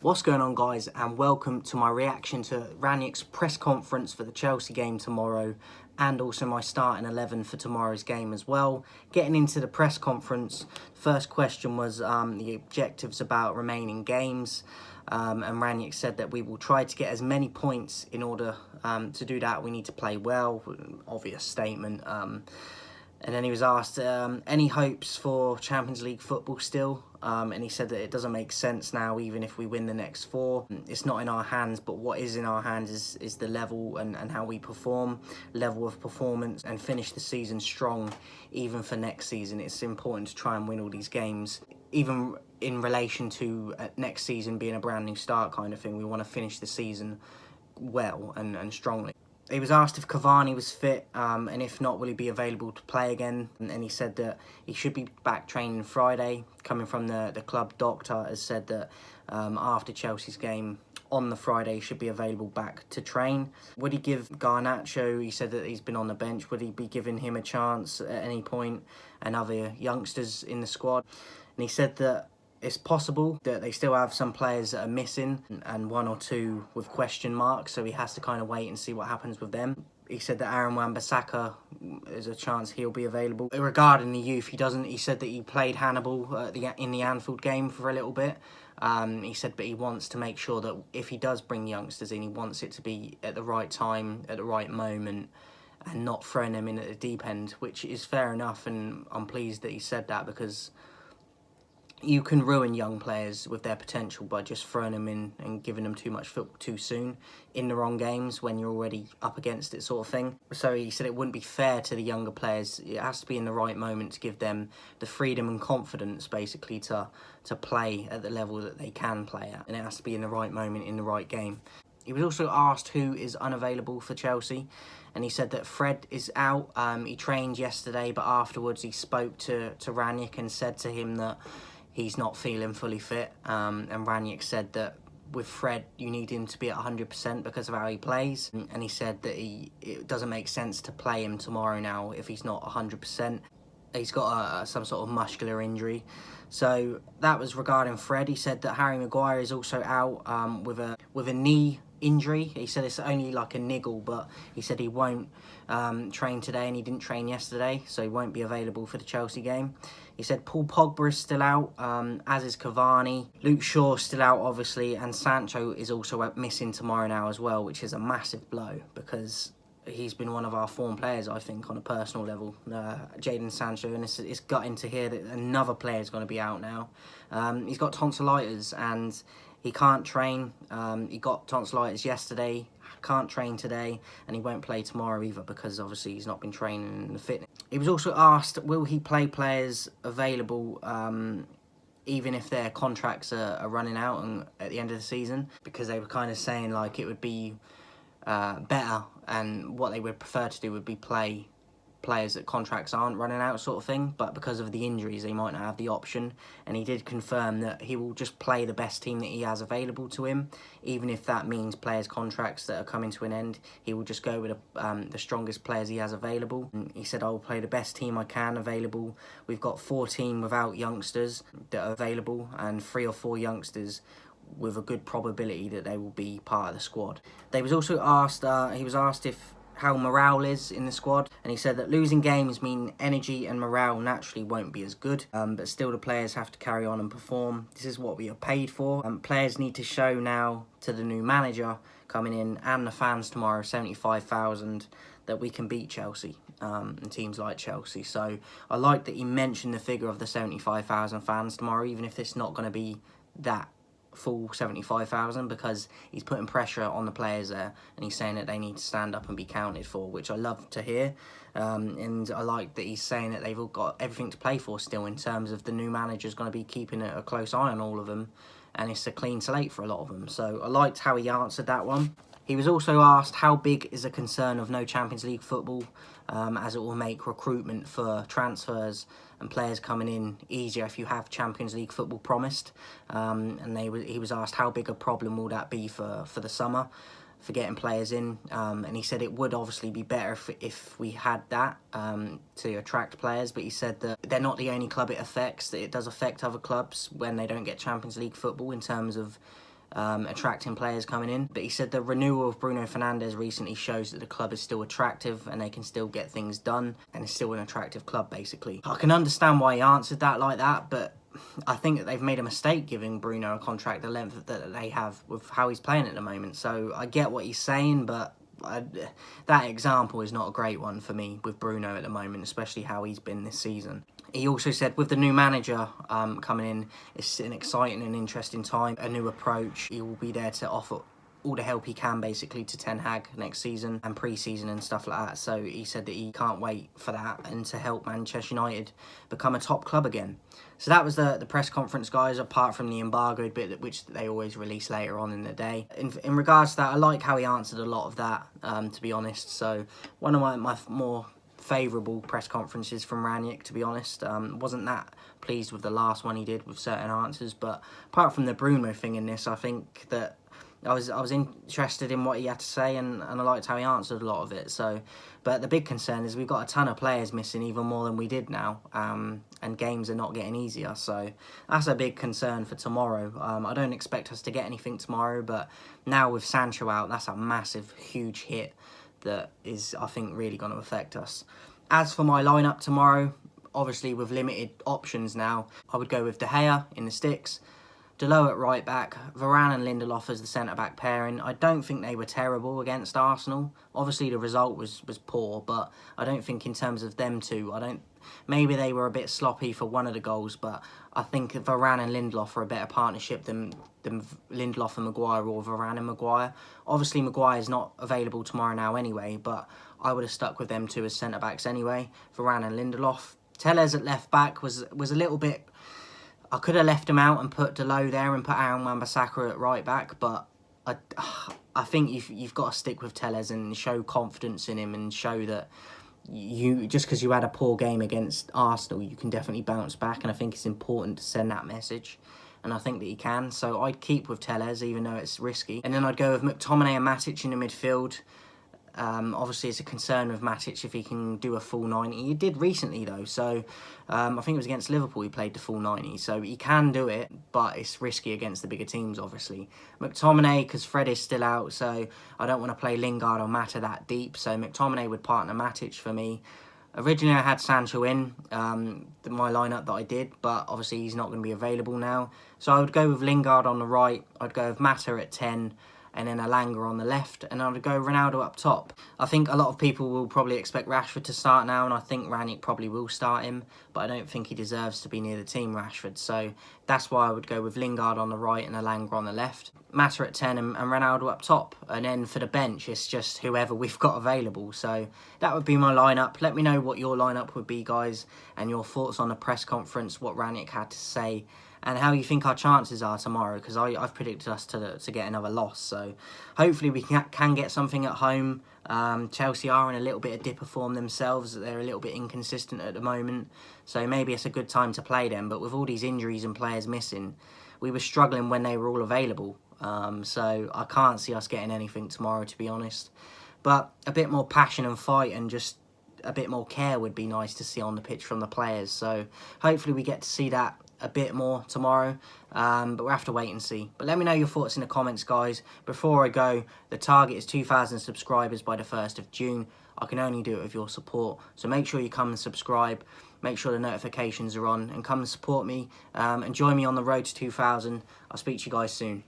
What's going on, guys, and welcome to my reaction to Rangnick's press conference for the Chelsea game tomorrow, and also my starting 11 for tomorrow's game as well. Getting into the press conference, first question was the objectives about remaining games, and Rangnick said that we will try to get as many points. In order to do that, we need to play well. Obvious statement. And then he was asked, any hopes for Champions League football still? And he said that it doesn't make sense now, even if we win the next 4. It's not in our hands, but what is in our hands is the level and how we perform, level of performance, and finish the season strong, even for next season. It's important to try and win all these games, even in relation to next season being a brand new start kind of thing. We want to finish the season well and strongly. He was asked if Cavani was fit, and if not, will he be available to play again? And he said that he should be back training Friday. Coming from the club doctor has said that after Chelsea's game on the Friday, he should be available back to train. Would he give Garnacho? He said that he's been on the bench. Would he be giving him a chance at any point? And other youngsters in the squad? And he said that it's possible that they still have some players that are missing and 1 or 2 with question marks, so he has to kind of wait and see what happens with them. He said that Aaron Wan-Bissaka, there's a chance he'll be available. Regarding the youth, he said that he played Hannibal in the Anfield game for a little bit. He said but he wants to make sure that if he does bring youngsters in, he wants it to be at the right time, at the right moment, and not throwing them in at the deep end, which is fair enough, and I'm pleased that he said that, because you can ruin young players with their potential by just throwing them in and giving them too much football too soon in the wrong games when you're already up against it, sort of thing. So he said it wouldn't be fair to the younger players. It has to be in the right moment to give them the freedom and confidence, basically, to play at the level that they can play at. And it has to be in the right moment, in the right game. He was also asked who is unavailable for Chelsea, and he said that Fred is out. He trained yesterday, but afterwards he spoke to Rangnick and said to him that he's not feeling fully fit, and Rangnick said that with Fred, you need him to be at 100% because of how he plays, and he said that it doesn't make sense to play him tomorrow now if he's not 100%. He's got some sort of muscular injury. So that was regarding Fred. He said that Harry Maguire is also out with a knee injury. He said it's only like a niggle, but he said he won't train today, and he didn't train yesterday, so he won't be available for the Chelsea game. He said Paul Pogba is still out, as is Cavani. Luke Shaw's still out, obviously, and Sancho is also missing tomorrow now as well, which is a massive blow, because he's been one of our form players, I think, on a personal level, Jadon Sancho, and it's gutting to hear that another player is going to be out now. He's got tonsillitis, and he can't train. He got tonsillitis yesterday, can't train today, and he won't play tomorrow either, because obviously he's not been training in the fitness. He was also asked, will he play players available even if their contracts are running out at the end of the season, because they were kind of saying like it would be better, and what they would prefer to do would be play players that contracts aren't running out, sort of thing, but because of the injuries they might not have the option. And he did confirm that he will just play the best team that he has available to him, even if that means players' contracts that are coming to an end. He will just go with the strongest players he has available. And he said, I will play the best team I can available. We've got 14 without youngsters that are available, and 3 or 4 youngsters with a good probability that they will be part of the squad. They was also asked, he was asked if how morale is in the squad, and he said that losing games mean energy and morale naturally won't be as good, but still the players have to carry on and perform. This is what we are paid for. Players need to show now to the new manager coming in and the fans tomorrow, 75,000, that we can beat Chelsea and teams like Chelsea. So I like that he mentioned the figure of the 75,000 fans tomorrow, even if it's not going to be that full 75,000, because he's putting pressure on the players there, and he's saying that they need to stand up and be counted for, which I love to hear. And I like that he's saying that they've all got everything to play for still, in terms of the new manager's going to be keeping a close eye on all of them, and it's a clean slate for a lot of them. So I liked how he answered that one. He was also asked how big is a concern of no Champions League football, as it will make recruitment for transfers and players coming in easier if you have Champions League football promised. And he was asked how big a problem will that be for the summer, for getting players in. And he said it would obviously be better if we had that to attract players, but he said that they're not the only club it affects, that it does affect other clubs when they don't get Champions League football, in terms of attracting players coming in. But he said the renewal of Bruno Fernandes recently shows that the club is still attractive and they can still get things done, and it's still an attractive club, basically. I can understand why he answered that like that, but I think that they've made a mistake giving Bruno a contract the length that they have with how he's playing at the moment. So I get what he's saying, but that example is not a great one for me with Bruno at the moment, especially how he's been this season. He also said with the new manager coming in, it's an exciting and interesting time, a new approach. He will be there to offer all the help he can, basically, to Ten Hag next season and pre-season and stuff like that. So he said that he can't wait for that and to help Manchester United become a top club again. So that was the press conference, guys, apart from the embargoed bit, which they always release later on in the day. In regards to that, I like how he answered a lot of that, to be honest. So one of my more favourable press conferences from Rangnick, to be honest. Wasn't that pleased with the last one he did with certain answers, but apart from the Bruno thing in this, I think that I was interested in what he had to say, and I liked how he answered a lot of it. So, but the big concern is we've got a ton of players missing, even more than we did now, and games are not getting easier. So that's a big concern for tomorrow. I don't expect us to get anything tomorrow, but now with Sancho out, that's a massive, huge hit that is, I think, really going to affect us. As for my lineup tomorrow, obviously with limited options now, I would go with De Gea in the sticks, Dalot at right back, Varane and Lindelof as the centre-back pairing. I don't think they were terrible against Arsenal. Obviously the result was poor, but I don't think in terms of them two, maybe they were a bit sloppy for one of the goals, but I think Varane and Lindelof are a better partnership than Lindelof and Maguire or Varane and Maguire. Obviously Maguire is not available tomorrow now anyway, but I would have stuck with them two as centre-backs anyway, Varane and Lindelof. Telles at left-back was a little bit... I could have left him out and put Dalot there and put Aaron Wan-Bissaka at right back, but I think you've got to stick with Telles and show confidence in him and show that just because you had a poor game against Arsenal, you can definitely bounce back, and I think it's important to send that message, and I think that he can. So I'd keep with Telles, even though it's risky, and then I'd go with McTominay and Matic in the midfield. Obviously, it's a concern with Matic if he can do a full 90. He did recently, though, so I think it was against Liverpool he played the full 90. So he can do it, but it's risky against the bigger teams, obviously. McTominay, because Fred is still out, so I don't want to play Lingard or Mata that deep. So McTominay would partner Matic for me. Originally, I had Sancho in my lineup that I did, but obviously he's not going to be available now. So I would go with Lingard on the right. I'd go with Mata at 10. And then Alanga on the left, and I would go Ronaldo up top. I think a lot of people will probably expect Rashford to start now, and I think Rangnick probably will start him, but I don't think he deserves to be near the team, Rashford. So that's why I would go with Lingard on the right and Alanga on the left. Mata at 10 and Ronaldo up top. And then for the bench, it's just whoever we've got available. So that would be my lineup. Let me know what your lineup would be, guys, and your thoughts on the press conference, what Rangnick had to say, and how you think our chances are tomorrow, because I've predicted us to get another loss. So hopefully we can get something at home. Chelsea are in a little bit of dip of form themselves. They're a little bit inconsistent at the moment. So maybe it's a good time to play them. But with all these injuries and players missing, we were struggling when they were all available. So I can't see us getting anything tomorrow, to be honest. But a bit more passion and fight and just a bit more care would be nice to see on the pitch from the players. So hopefully we get to see that a bit more tomorrow, but we'll have to wait and see. But let me know your thoughts in the comments, guys. Before I go, the target is 2,000 subscribers by the 1st of June. I can only do it with your support, so make sure you come and subscribe, make sure the notifications are on, and come and support me and join me on the road to 2,000. I'll speak to you guys soon.